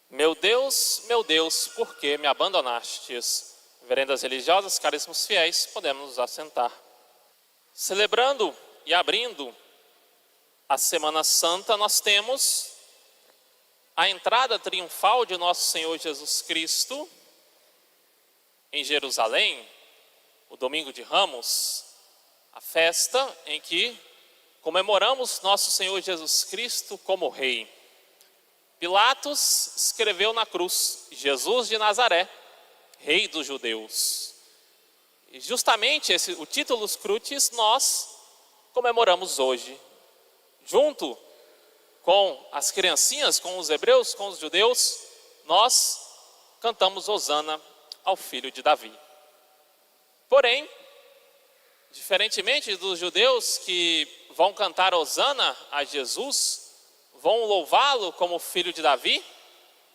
Meu Deus, por que me abandonastes? Veredas religiosas, caríssimos fiéis, podemos nos assentar. Celebrando e abrindo a Semana Santa, nós temos a entrada triunfal de nosso Senhor Jesus Cristo em Jerusalém, o Domingo de Ramos, a festa em que comemoramos nosso Senhor Jesus Cristo como Rei. Pilatos escreveu na cruz: Jesus de Nazaré, Rei dos Judeus. E justamente o Titulus Crucis nós comemoramos hoje, junto com as criancinhas, com os hebreus, com os judeus, nós cantamos Hosana ao Filho de Davi. Porém, diferentemente dos judeus que vão cantar Hosana a Jesus, vão louvá-lo como Filho de Davi,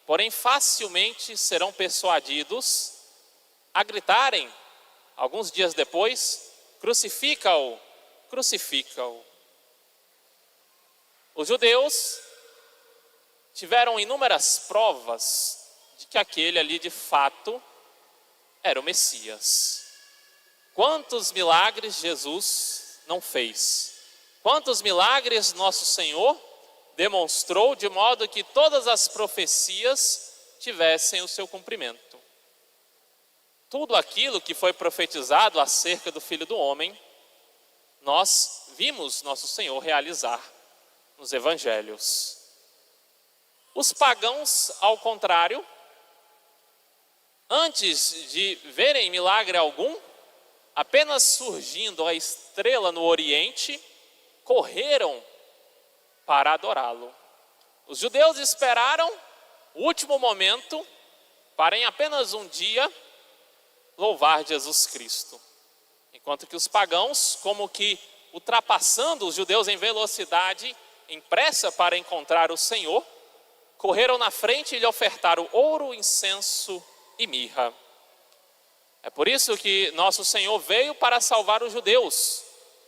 porém facilmente serão persuadidos a gritarem, alguns dias depois: crucifica-o, crucifica-o. Os judeus tiveram inúmeras provas de que aquele ali de fato era o Messias. Quantos milagres Jesus não fez? Quantos milagres nosso Senhor demonstrou de modo que todas as profecias tivessem o seu cumprimento? Tudo aquilo que foi profetizado acerca do Filho do Homem, nós vimos nosso Senhor realizar nos evangelhos. Os pagãos, ao contrário, antes de verem milagre algum, apenas surgindo a estrela no Oriente, correram para adorá-lo. Os judeus esperaram o último momento para em apenas um dia louvar Jesus Cristo. Enquanto que os pagãos, como que ultrapassando os judeus em velocidade, em pressa para encontrar o Senhor, correram na frente e lhe ofertaram ouro, incenso e mirra. É por isso que nosso Senhor veio para salvar os judeus,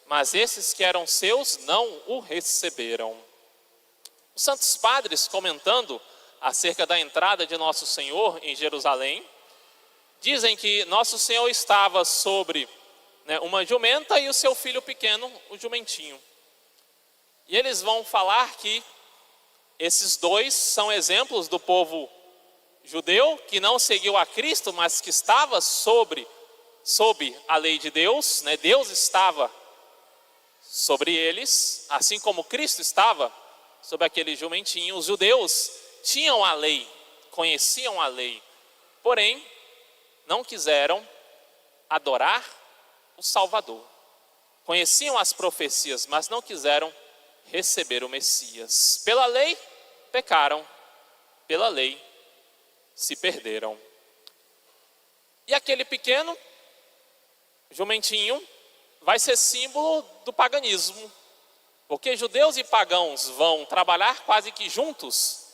mas esses que eram seus não o receberam. Os santos padres, comentando acerca da entrada de nosso Senhor em Jerusalém, dizem que nosso Senhor estava sobre uma jumenta e o seu filho pequeno, o jumentinho. E eles vão falar que esses dois são exemplos do povo judeu que não seguiu a Cristo, mas que estava sob a lei de Deus, Deus estava sobre eles, assim como Cristo estava sobre aquele jumentinho. Os judeus tinham a lei, conheciam a lei, porém não quiseram adorar o Salvador. Conheciam as profecias, mas não quiseram receber o Messias. Pela lei pecaram, pela lei se perderam. E aquele pequeno jumentinho vai ser símbolo do paganismo, porque judeus e pagãos vão trabalhar quase que juntos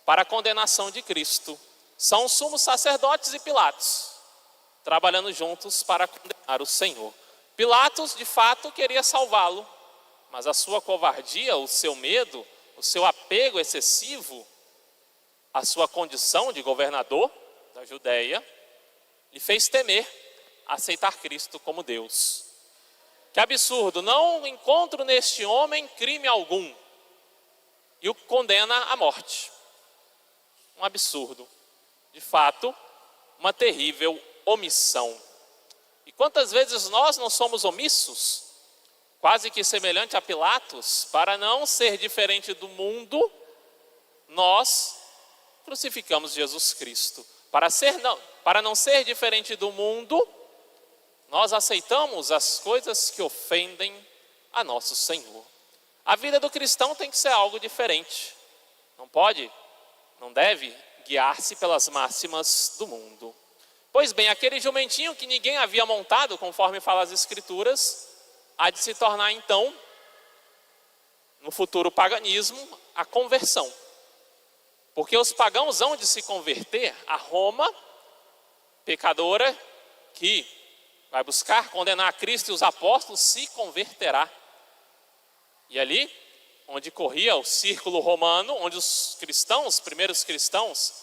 para a condenação de Cristo. São os sumos sacerdotes e Pilatos, trabalhando juntos para condenar o Senhor. Pilatos, de fato, queria salvá-lo, mas a sua covardia, o seu medo, o seu apego excessivo à sua condição de governador da Judéia, lhe fez temer aceitar Cristo como Deus. Que absurdo, não encontro neste homem crime algum, e o condena à morte. Um absurdo, de fato, uma terrível omissão. E quantas vezes nós não somos omissos, quase que semelhante a Pilatos, para não ser diferente do mundo, nós crucificamos Jesus Cristo. Para não ser diferente do mundo, nós aceitamos as coisas que ofendem a nosso Senhor. A vida do cristão tem que ser algo diferente. Não deve guiar-se pelas máximas do mundo. Pois bem, aquele jumentinho que ninguém havia montado, conforme fala as Escrituras, há de se tornar então, no futuro paganismo, a conversão. Porque os pagãos hão de se converter a Roma, pecadora, que vai buscar condenar a Cristo e os apóstolos, se converterá. E ali, onde corria o círculo romano, onde os cristãos, os primeiros cristãos,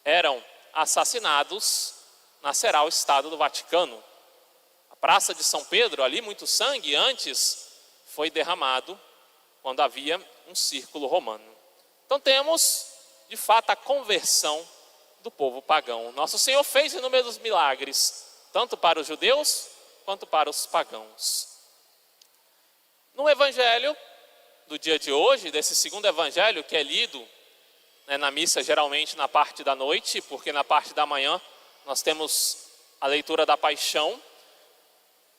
eram assassinados, nascerá o Estado do Vaticano. A Praça de São Pedro, ali muito sangue antes foi derramado quando havia um círculo romano. Então temos, de fato, a conversão do povo pagão. Nosso Senhor fez inúmeros milagres, tanto para os judeus quanto para os pagãos. No evangelho do dia de hoje, desse segundo evangelho que é lido na missa geralmente na parte da noite, porque na parte da manhã nós temos a leitura da paixão.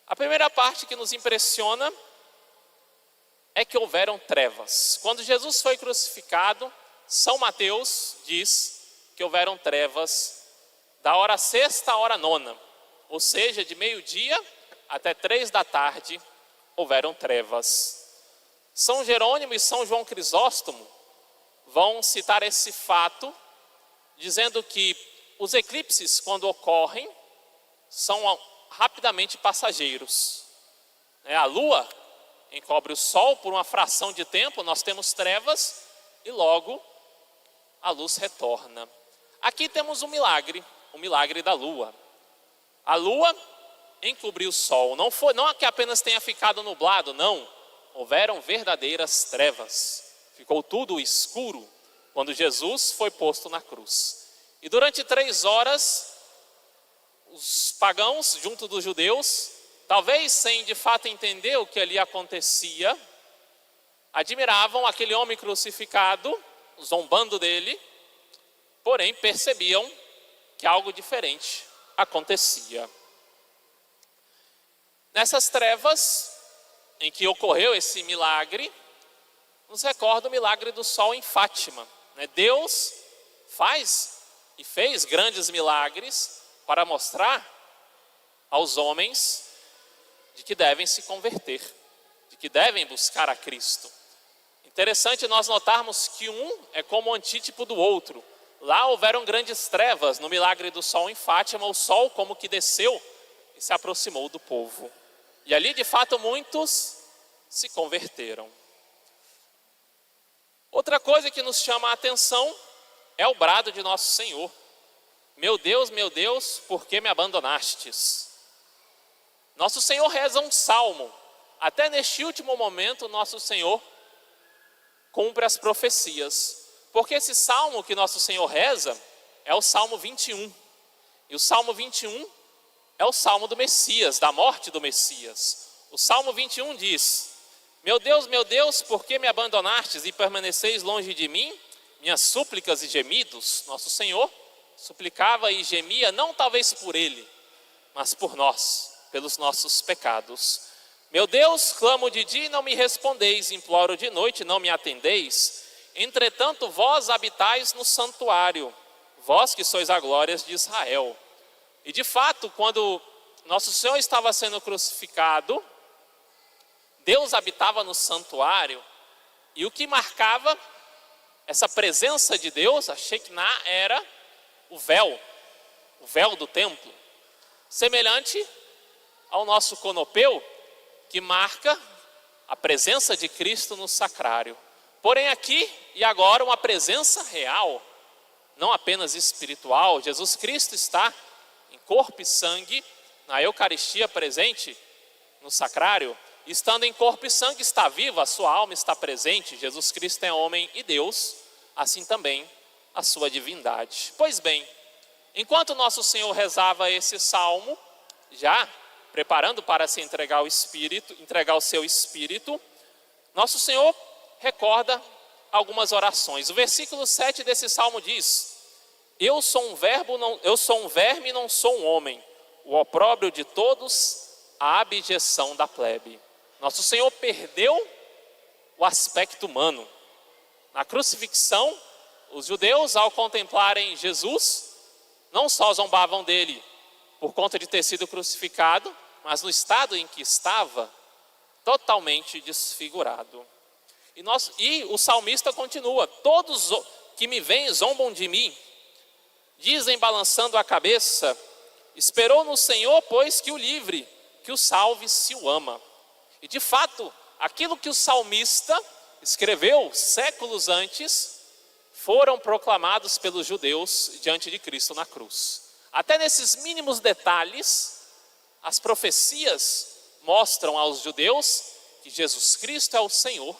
A primeira parte que nos impressiona é que houveram trevas. Quando Jesus foi crucificado, São Mateus diz que houveram trevas da hora sexta à hora nona, ou seja, de meio-dia até 3 da tarde houveram trevas. São Jerônimo e São João Crisóstomo vão citar esse fato, dizendo que os eclipses, quando ocorrem, são rapidamente passageiros. A lua encobre o sol por uma fração de tempo, nós temos trevas e logo a luz retorna. Aqui temos um milagre, o milagre da lua. A lua encobriu o sol, não é que apenas tenha ficado nublado, não. Houveram verdadeiras trevas, ficou tudo escuro quando Jesus foi posto na cruz. E durante 3 horas, os pagãos, junto dos judeus, talvez sem de fato entender o que ali acontecia, admiravam aquele homem crucificado, zombando dele, porém percebiam que algo diferente acontecia. Nessas trevas em que ocorreu esse milagre, nos recorda o milagre do sol em Fátima. Deus faz e fez grandes milagres para mostrar aos homens de que devem se converter, de que devem buscar a Cristo. Interessante nós notarmos que um é como o antítipo do outro. Lá houveram grandes trevas no milagre do sol em Fátima, o sol como que desceu e se aproximou do povo. E ali de fato muitos se converteram. Outra coisa que nos chama a atenção é o brado de nosso Senhor. Meu Deus, por que me abandonastes? Nosso Senhor reza um salmo. Até neste último momento, nosso Senhor cumpre as profecias. Porque esse salmo que nosso Senhor reza é o Salmo 21. E o Salmo 21 é o Salmo do Messias, da morte do Messias. O Salmo 21 diz: meu Deus, por que me abandonastes e permaneceis longe de mim? Minhas súplicas e gemidos. Nosso Senhor suplicava e gemia, não talvez por Ele, mas por nós, pelos nossos pecados. Meu Deus, clamo de dia e não me respondeis, imploro de noite e não me atendeis. Entretanto, vós habitais no santuário, vós que sois a glória de Israel. E de fato, quando nosso Senhor estava sendo crucificado, Deus habitava no santuário, e o que marcava essa presença de Deus, a Shekinah, era o véu do templo, semelhante ao nosso conopeu, que marca a presença de Cristo no sacrário. Porém aqui e agora uma presença real, não apenas espiritual. Jesus Cristo está em corpo e sangue, na Eucaristia presente no sacrário. Estando em corpo e sangue está vivo, a sua alma está presente. Jesus Cristo é homem e Deus, assim também a sua divindade. Pois bem, enquanto nosso Senhor rezava esse salmo, já preparando para se entregar o seu espírito, nosso Senhor recorda algumas orações. O versículo 7 desse salmo diz: eu sou um verme, não sou um homem, o opróbrio de todos, a abjeção da plebe. Nosso Senhor perdeu o aspecto humano. Na crucifixão, os judeus, ao contemplarem Jesus, não só zombavam dele por conta de ter sido crucificado, mas no estado em que estava, totalmente desfigurado. E o salmista continua: todos que me veem zombam de mim, dizem balançando a cabeça, esperou no Senhor, pois que o livre, que o salve se o ama. E de fato, aquilo que o salmista escreveu séculos antes, foram proclamados pelos judeus diante de Cristo na cruz. Até nesses mínimos detalhes, as profecias mostram aos judeus que Jesus Cristo é o Senhor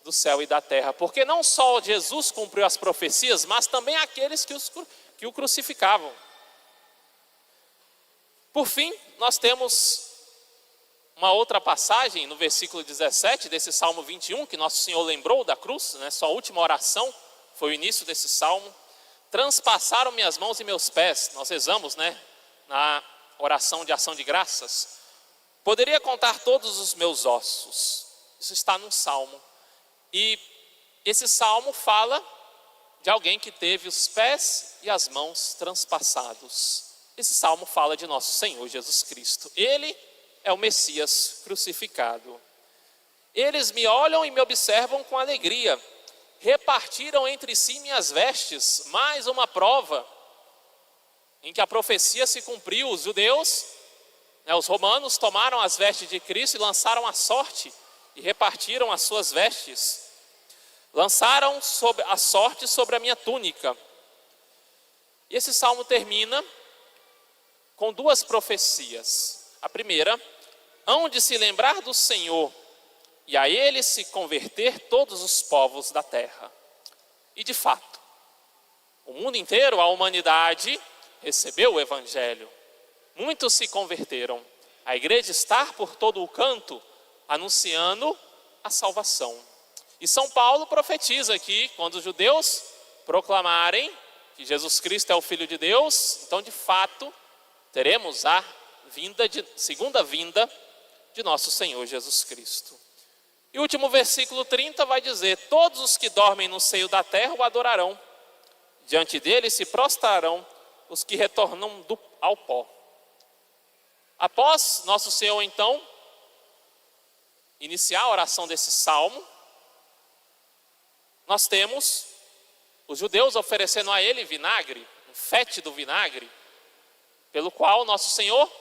do céu e da terra. Porque não só Jesus cumpriu as profecias, mas também aqueles que o crucificavam. Por fim, nós temos uma outra passagem no versículo 17 desse Salmo 21, que Nosso Senhor lembrou da cruz, né? Sua última oração foi o início desse salmo. Transpassaram minhas mãos e meus pés. Nós rezamos, né, na oração de ação de graças. Poderia contar todos os meus ossos. Isso está num salmo. E esse salmo fala de alguém que teve os pés e as mãos transpassados. Esse salmo fala de nosso Senhor Jesus Cristo. Ele é o Messias crucificado. Eles me olham e me observam com alegria. Repartiram entre si minhas vestes. Mais uma prova em que a profecia se cumpriu. Os judeus, os romanos, tomaram as vestes de Cristo e lançaram a sorte. E repartiram as suas vestes. Lançaram a sorte sobre a minha túnica. E esse salmo termina com duas profecias. A primeira, hão de se lembrar do Senhor, e a Ele se converter todos os povos da terra. E de fato, o mundo inteiro, a humanidade, recebeu o Evangelho. Muitos se converteram. A igreja está por todo o canto, anunciando a salvação. E São Paulo profetiza aqui, quando os judeus proclamarem que Jesus Cristo é o Filho de Deus, então de fato teremos a segunda vinda de nosso Senhor Jesus Cristo. E o último versículo 30 vai dizer: todos os que dormem no seio da terra o adorarão, diante dele se prostrarão os que retornam ao pó. Após nosso Senhor então iniciar a oração desse salmo, nós temos os judeus oferecendo a ele vinagre, um fétido vinagre, pelo qual nosso Senhor,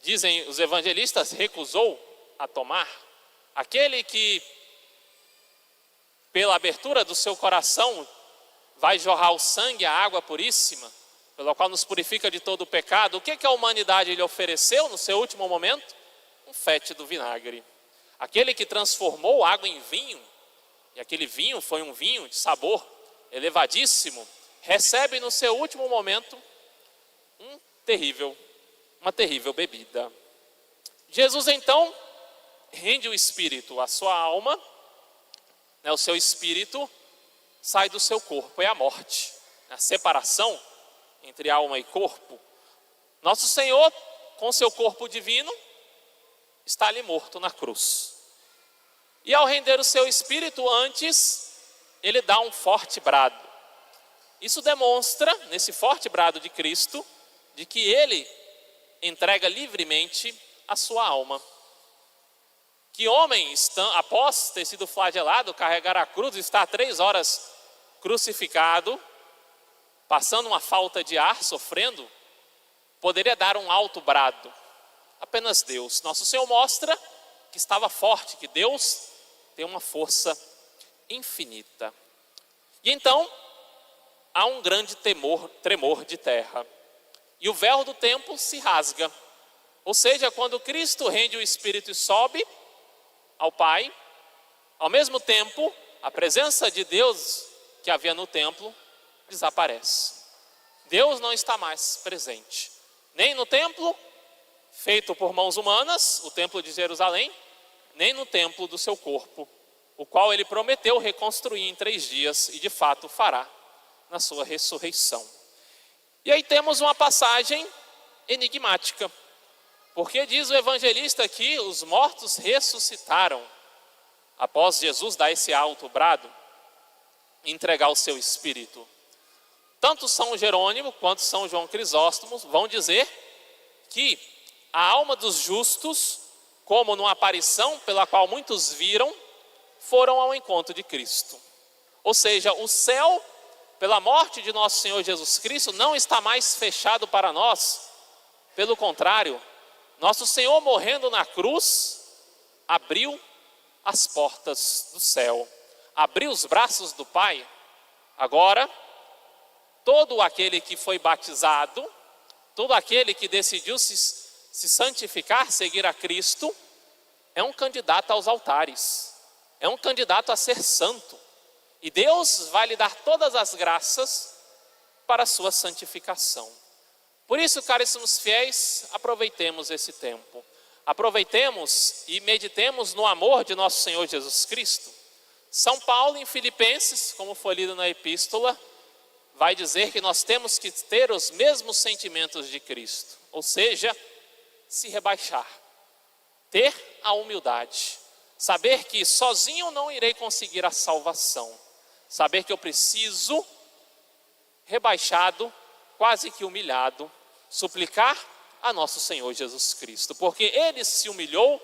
dizem os evangelistas, recusou a tomar. Aquele que, pela abertura do seu coração, vai jorrar o sangue, a água puríssima, pela qual nos purifica de todo o pecado. O que a humanidade lhe ofereceu no seu último momento? Um fétido vinagre. Aquele que transformou água em vinho, e aquele vinho foi um vinho de sabor elevadíssimo, recebe no seu último momento uma terrível bebida. Jesus então rende o espírito, a sua alma, o seu espírito sai do seu corpo, é a morte, a separação entre alma e corpo. Nosso Senhor, com seu corpo divino, está ali morto na cruz. E ao render o seu espírito, antes, ele dá um forte brado. Isso demonstra, nesse forte brado de Cristo, de que ele entrega livremente a sua alma. Que homem, após ter sido flagelado, carregar a cruz, estar 3 horas crucificado, passando uma falta de ar, sofrendo, poderia dar um alto brado? Apenas Deus. Nosso Senhor mostra que estava forte, que Deus tem uma força infinita. E então, há um grande tremor de terra. E o véu do templo se rasga. Ou seja, quando Cristo rende o Espírito e sobe ao Pai, ao mesmo tempo, a presença de Deus que havia no templo desaparece. Deus não está mais presente. Nem no templo feito por mãos humanas, o templo de Jerusalém, nem no templo do seu corpo, o qual ele prometeu reconstruir em 3 dias e de fato fará na sua ressurreição. E aí temos uma passagem enigmática, porque diz o evangelista que os mortos ressuscitaram após Jesus dar esse alto brado e entregar o seu espírito. Tanto São Jerônimo quanto São João Crisóstomo vão dizer que a alma dos justos, como numa aparição pela qual muitos viram, foram ao encontro de Cristo. Ou seja, o céu, pela morte de nosso Senhor Jesus Cristo, não está mais fechado para nós. Pelo contrário, nosso Senhor morrendo na cruz, abriu as portas do céu, abriu os braços do Pai Agora, todo aquele que foi batizado, todo aquele que decidiu se santificar, seguir a Cristo, é um candidato aos altares, é um candidato a ser santo. E Deus vai lhe dar todas as graças para a sua santificação. Por isso, caríssimos fiéis, aproveitemos esse tempo. Aproveitemos e meditemos no amor de nosso Senhor Jesus Cristo. São Paulo, em Filipenses, como foi lido na epístola, vai dizer que nós temos que ter os mesmos sentimentos de Cristo, ou seja, se rebaixar, ter a humildade, saber que sozinho não irei conseguir a salvação, saber que eu preciso, rebaixado, quase que humilhado, suplicar a nosso Senhor Jesus Cristo, porque Ele se humilhou,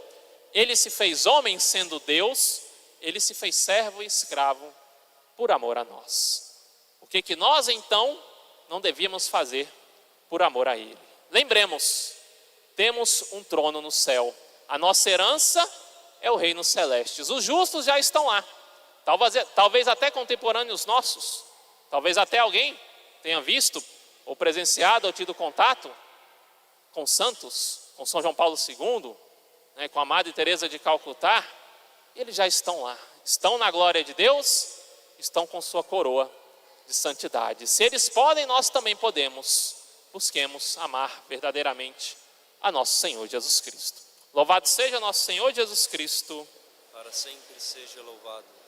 Ele se fez homem sendo Deus, Ele se fez servo e escravo por amor a nós. O que nós então não devíamos fazer por amor a Ele? Lembremos, temos um trono no céu, a nossa herança é o reino celeste, os justos já estão lá, talvez até contemporâneos nossos, talvez até alguém tenha visto ou presenciado ou tido contato com santos, com São João Paulo II, com a Madre Teresa de Calcutá. Eles já estão lá, estão na glória de Deus, estão com sua coroa de santidade. Se eles podem, nós também podemos. Busquemos amar verdadeiramente a nosso Senhor Jesus Cristo. Louvado seja nosso Senhor Jesus Cristo. Para sempre seja louvado.